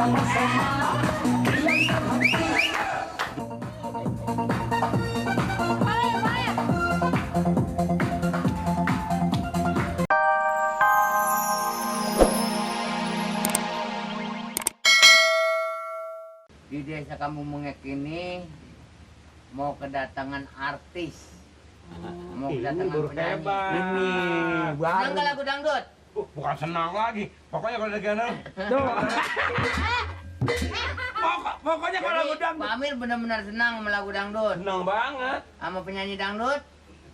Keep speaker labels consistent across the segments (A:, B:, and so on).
A: sama-sama hilangkan hati.
B: Di desa Kampung Mengek ini mau kedatangan artis, mau kedatangan penyanyi.
C: Ini
B: Senang nggak lagu dangdut?
C: bukan senang lagi. Pokoknya kalau ada pokoknya kalau lagu
B: Jadi
C: dangdut
B: Pak Amir benar-benar senang sama lagu dangdut,
C: senang banget.
B: sama penyanyi dangdut.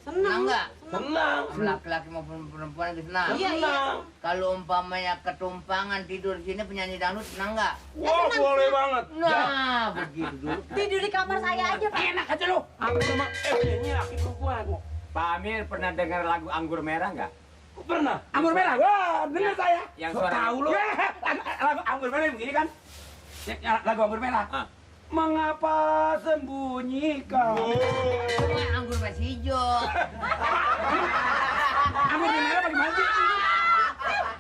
B: Senang nggak?
C: Senang.
B: Sama laki-laki maupun perempuan itu senang.
C: Senang.
B: Kalau umpamanya ketumpangan tidur di sini penyanyi dangdut senang nggak?
C: Wah, boleh banget.
B: Nah, begitu dulu.
D: Tidur di kamar saya aja, Pak.
C: Enak aja lu. Aku sama ini laki perempuan.
E: Pak Amir pernah dengar lagu Anggur Merah nggak?
C: Pernah. Anggur merah. Wah, dengar saya.
E: Yang
C: So,
E: suara
C: tahu lu. Lagu anggur merah begini kan? Lagu anggur merah.
E: Ah.
C: Mengapa sembunyi kau?
B: Cuma anggur mas hijau.
C: Anggur merah bagaimana sih?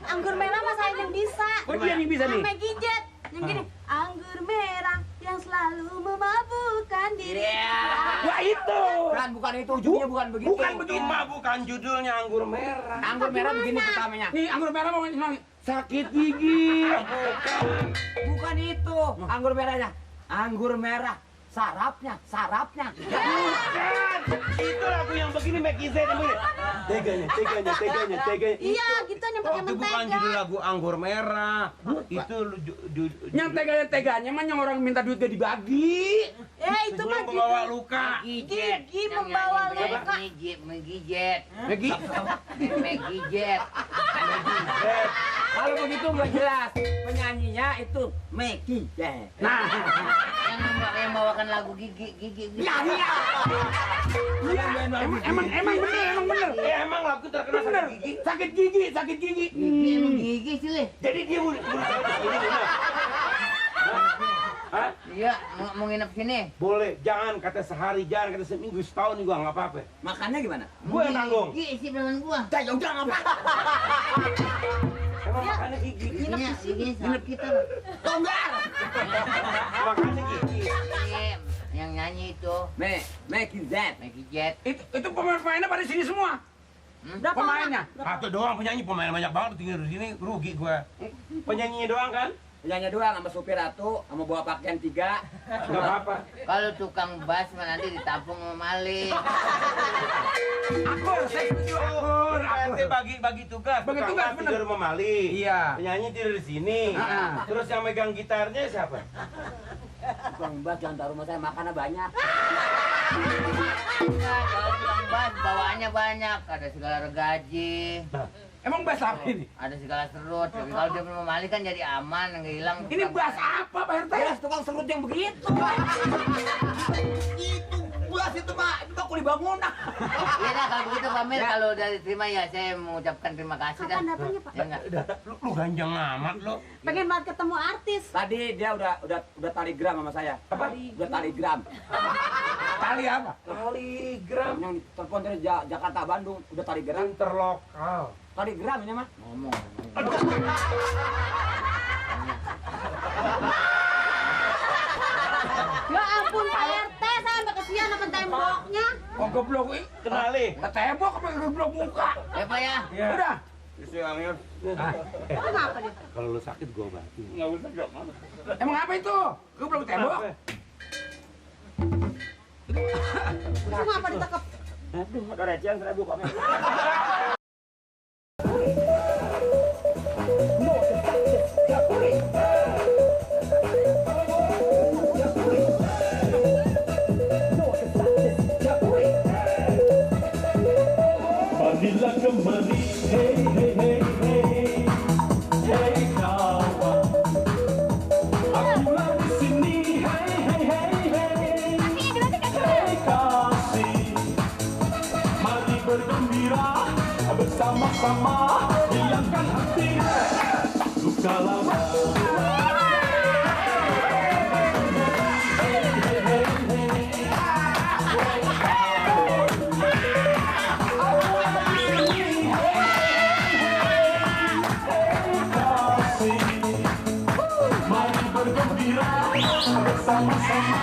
D: Anggur merah mah saya yang bisa.
C: Oh, dia yang bisa nih.
D: Sampai gijet. Yang gini, anggur merah yang selalu memabukkan diri.
C: Wah, itu.
E: Bukan itu, ujungnya bukan begitu.
C: Bukan begitu, bukan judulnya anggur merah.
E: Anggur Merah begini pertamanya.
C: Nih, anggur merah mau sakit gigi.
E: Bukan itu, anggur merahnya. Anggur merah, sarapnya.
C: Bukan. Itu lagu yang begini Meki Z yang begini. Teganya.
D: Iya, gitu yang pakai
C: Itu bukan
D: mentega.
C: judul lagu anggur merah. Itu
F: Yang teganya mah yang orang minta duit gak dibagi.
D: Itu mah
C: membawa luka.
D: Gigi membawa luka.
B: Mengijet.
F: Megi.
B: Mengijet.
E: Kalau begitu nggak jelas. Penyanyinya itu Meki.
F: Nah,
B: Yang bawakan lagu gigi.
F: iya. Emang bener.
C: Emang lagu terkenal
F: Bener.
C: sakit gigi.
F: Sakit gigi.
B: Gigi emang gigi sih leh.
C: Jadi dia mau Hah?
B: Iya, mau nginep sini.
C: Boleh, jangan kata sehari, jangan kata seminggu, setahun juga nggak apa-apa.
E: Makannya gimana?
C: Gue yang tanggung.
B: Gigi sih dengan gua.
E: Ya udah nggak apa.
C: Emang makannya gigi.
B: Giginya sakit apa?
E: Tonggar.
C: Makannya gigi.
B: Iya, yang nyanyi itu
E: Meki Z.
B: Mengijet.
F: Itu pemain-pemainnya pada sini semua.
D: Berapa
F: Pemainnya.
C: Satu doang penyanyi, pemain banyak banget tinggal di sini, rugi gue. Penyanyinya doang kan?
E: Penyanyi doang sama supir satu, sama bawa pakaian 3.
C: Nggak apa-apa.
B: Kalau tukang bas mah nanti ditampung sama maling.
F: Akur, saya setuju akur.
C: Nanti bagi tugas.
F: Bagi
C: Tukang
F: tugas,
C: bas
F: bener.
C: tidur sama Mali.
F: Iya.
C: Penyanyi tidur di sini.
F: Ah.
C: Terus yang megang gitarnya siapa?
E: Tukang bas jangan taruh rumah saya, makannya banyak.
B: Nah, kalau tukang bas bawaannya banyak, ada segala gaji,
F: Emang bahasa apa ini?
B: ada segala serut. Tapi kalau dia mau maling kan jadi aman, nggak hilang.
F: Ini bahasa apa, Pak RT?
E: Jelas tukang serut yang begitu. Itu bas itu Pak, itu mah kuli bangunan.
B: Iya dah kalau begitu Pak Amir, kalau udah diterima ya saya mengucapkan terima kasih dah.
D: Kapan datangnya, Pak?
B: Ya enggak?
C: Lu ganjang amat lo.
D: Pengen banget ketemu artis.
E: Tadi dia udah taligram sama saya. Apa? Udah taligram.
F: Tali apa?
C: Kaligram.
E: Yang telepon dari Jakarta Bandung udah taligram.
C: Interlokal.
E: Taligram ini mah.
B: Ngomong.
D: Ya ampun, Pak RT, saya sampai kesian sama temboknya.
F: Oh, goblok ini.
C: Kenali.
F: Nggak tembok apa goblok muka.
B: Ya Pak ya.
C: Iya.
F: Udah.
C: Istri Amir.
D: Kenapa dia?
C: Kalau lu sakit gua obatin.
F: Nggak usah, nggak mau. Emang apa itu? Goblok tembok.
D: Itu ngapa ditekep?
C: Aduh, ada recehan 1000 Pak Amir.
A: Marilah kemari, hey hey hey hey, hey kawan. Akulah di sini, hey hey hey hey, hey kasih. Mari bergembira. bergembira bersama-sama.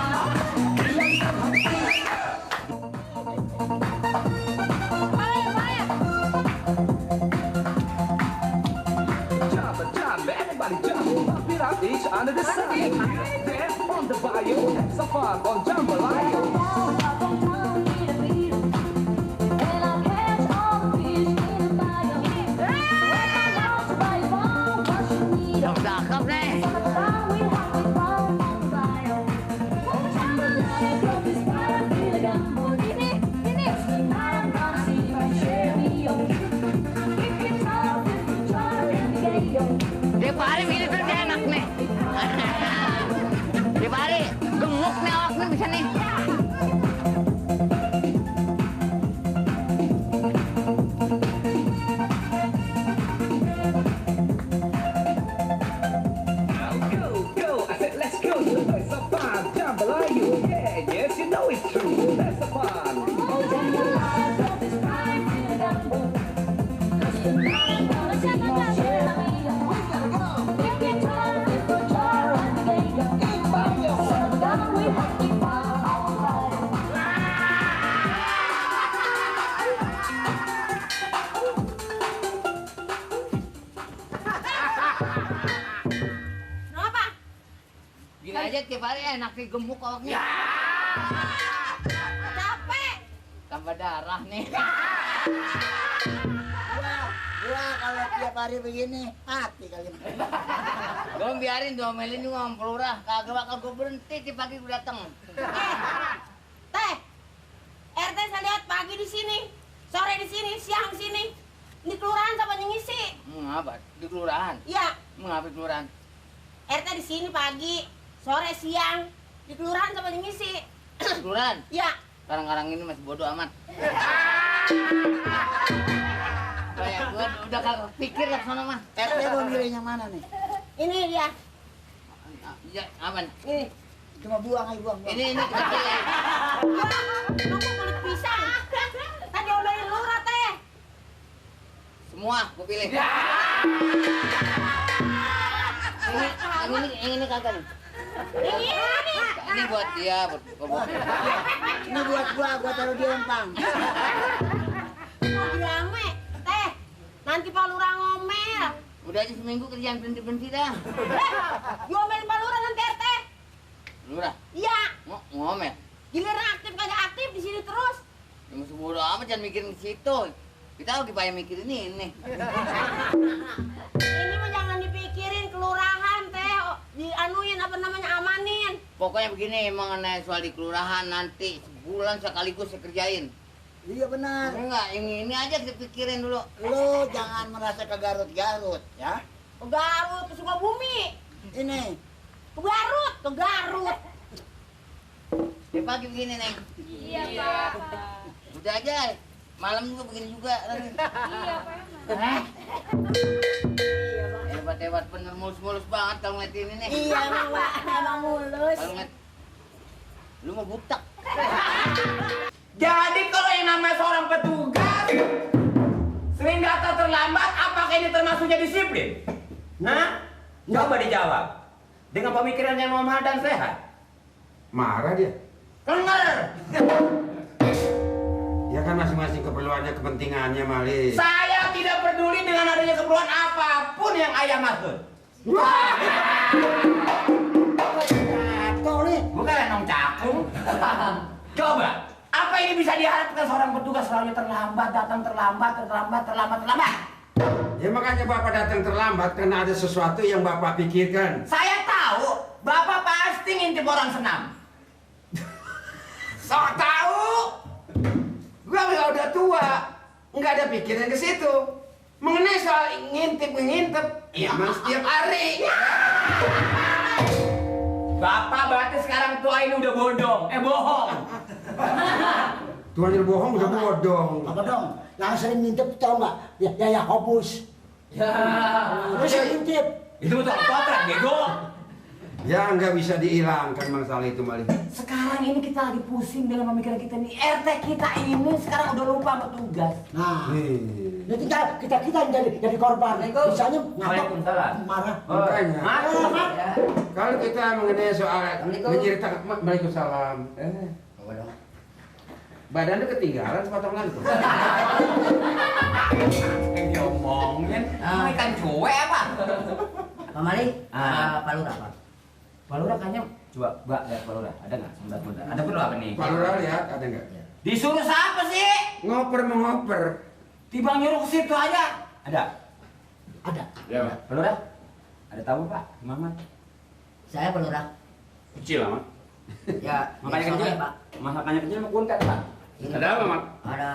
G: Everybody jump, pump it up, each under the sun. Dance on the bayou, have some fun on jambalaya.
B: Cakep nih. Dia pari ini tuh enak nih. Dia pari gemuk nih awaknya bisa nih.
G: Go, I said let's go, have some fun, jambalaya. Yeah, yes, you know it's true, have some fun.
D: Kenapa?
B: Gini aja tiap hari enak nih gemuk awaknya.
D: Capek.
B: Tambah darah nih.
H: Gua kalau tiap hari begini hati kali.
B: Gue biarin diomelin juga sama pelurah. Kagak bakal gue berhenti tiap pagi gue datang.
D: Teh, RT saya lihat pagi di sini, sore di sini, siang di sini. Di kelurahan sama ngisi.
B: Mengapa? Di kelurahan?
D: Iya,
B: Mengapa di kelurahan?
D: RT di sini pagi, sore, siang. Di kelurahan sama ngisi.
B: Di kelurahan?
D: Iya.
B: Sekarang-karang ini masih bodoh amat. Kayak gue udah kagak pikir lah sana mah.
H: RT mau milih yang mana nih?
D: Ini dia.
B: Iya, apa?
D: Ini.
H: Cuma buang aja buang.
B: Ini kecil ya.
D: Nunggu kulit pisang. Tadi omelin lurah teh.
B: Semua gue pilih. Ini kagak nih. Ini buat dia, buat
H: Ini buat gua taruh di empang.
D: Mau dirame, teh. Nanti Pak Lurah ngomel.
B: udah aja seminggu kerjaan berhenti dah.
D: Ngomelin Pak Lurah nanti RT.
B: Lurah,
D: Iya.
B: ngomel.
D: Giliran aktif kagak aktif di sini terus.
B: Ya masih bodo amat, jangan mikirin ke situ. Kita lagi payah mikirin ini.
D: Ini mah jangan dipikirin kelurahan teh. Dianuin apa namanya amanin.
B: Pokoknya begini, mengenai soal di kelurahan nanti sebulan sekaligus saya kerjain.
H: Iya benar.
B: Enggak, ini aja kita pikirin dulu.
H: Lu jangan merasa ke Garut-Garut ya.
D: Ke Garut, ke Sukabumi.
H: Ini
D: Ke Garut, ke Garut.
B: Ya pagi begini, Neng.
D: Iya, Pak.
B: Udah aja, malam juga begini juga.
D: Iya, Pak.
B: Hebat-hebat bener, mulus-mulus banget kalau ngeliat ini nih.
D: Iya, emang, Pak. Emang mulus.
B: Kalau ngeliat, lu mau butak.
F: Jadi kalau yang namanya seorang petugas sering datang terlambat, apakah ini termasuknya disiplin? Hah? Coba dijawab. Dengan pemikiran yang normal dan sehat.
C: Marah dia.
F: Kenger.
C: Ya kan masing-masing keperluannya, kepentingannya, Mali.
F: Saya tidak peduli dengan adanya keperluan apapun yang ayah maksud.
H: jatuh nih.
F: Bukan nong cakung. Coba, apa ini bisa diharapkan seorang petugas selalu terlambat, datang terlambat.
C: Ya makanya Bapak datang terlambat karena ada sesuatu yang Bapak pikirkan.
F: Saya tahu, Bapak pasti ngintip orang senam.
C: Sok tahu. Gua udah tua, nggak ada pikiran ke situ. Mengenai soal ngintip, ya mas setiap hari.
F: Bapak berarti sekarang tua ini udah bodoh, bohong.
C: Tuanya bohong udah bodong.
H: Apa dong? Yang sering ngintip tau nggak? Ya Hobus.
F: Ya,
H: Terus yang ngintip.
F: itu betul potret, bego.
C: Ya nggak bisa dihilangkan masalah itu Mali.
F: Sekarang ini kita lagi pusing dengan pemikiran kita nih. RT kita ini sekarang udah lupa sama tugas.
H: Nah,
C: Nih.
H: jadi kita yang jadi korban. Misalnya ngapa
F: Waalaikumsalam.
H: marah.
C: Makanya.
F: Maaf.
B: Ya.
C: Kalau kita mengenai soal
B: Assalamualaikum.
C: menceritakan Waalaikumsalam. Badannya ketinggalan sepotong langsung.
F: Yang diomongin,
B: Ah.
F: ikan cuek apa?
B: Pak Mali,
F: Ah.
B: Pak Lurah, Pak.
F: Pak Lurah kayaknya coba Mbak lihat Pak Lurah, ada nggak? Sebentar. Ada perlu apa nih?
C: Pak Lurah lihat ada nggak?
F: Disuruh siapa sih?
C: Ngoper mengoper.
F: Tiba nyuruh ke situ aja. Ada.
H: Ada.
C: Ya Pak.
F: Pak Lurah? Ada tamu Pak? Mamat.
B: Saya Pak Lurah.
F: Kecil amat.
B: Ya,
F: Makanya
B: ya,
F: kecil.
B: soalnya, Pak.
F: Masakannya kecil mau kuntet Pak.
B: Ini,
C: Ada apa Mak?
B: Ada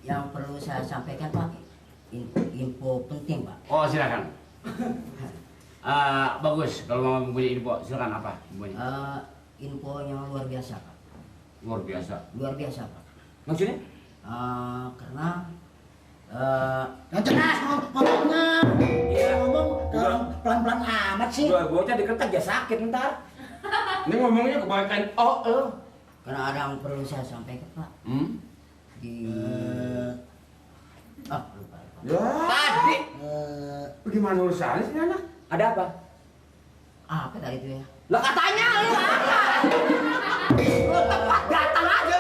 B: yang perlu saya sampaikan, Pak. Info penting, Pak.
F: Oh silakan. Bagus kalau mau punya info silakan apa infonya?
B: Info yang luar biasa, Pak.
F: Luar biasa.
B: Luar biasa, Pak.
F: Maksudnya?
B: Karena
H: Yang jelas ngomongnya.
F: Iya.
H: Ngomong
F: Udah.
H: pelan-pelan amat sih.
F: Gua bocah diketek ya sakit ntar.
C: Ini ngomongnya kebanyakan oh.
B: karena ada yang perlu saya sampaikan, Pak. Di lupa.
C: Ya.
F: Tadi
C: Bagaimana urusannya sih anak?
F: ada apa?
B: Apa tadi itu ya?
F: Lah katanya lu apa? Lu tepat datang aja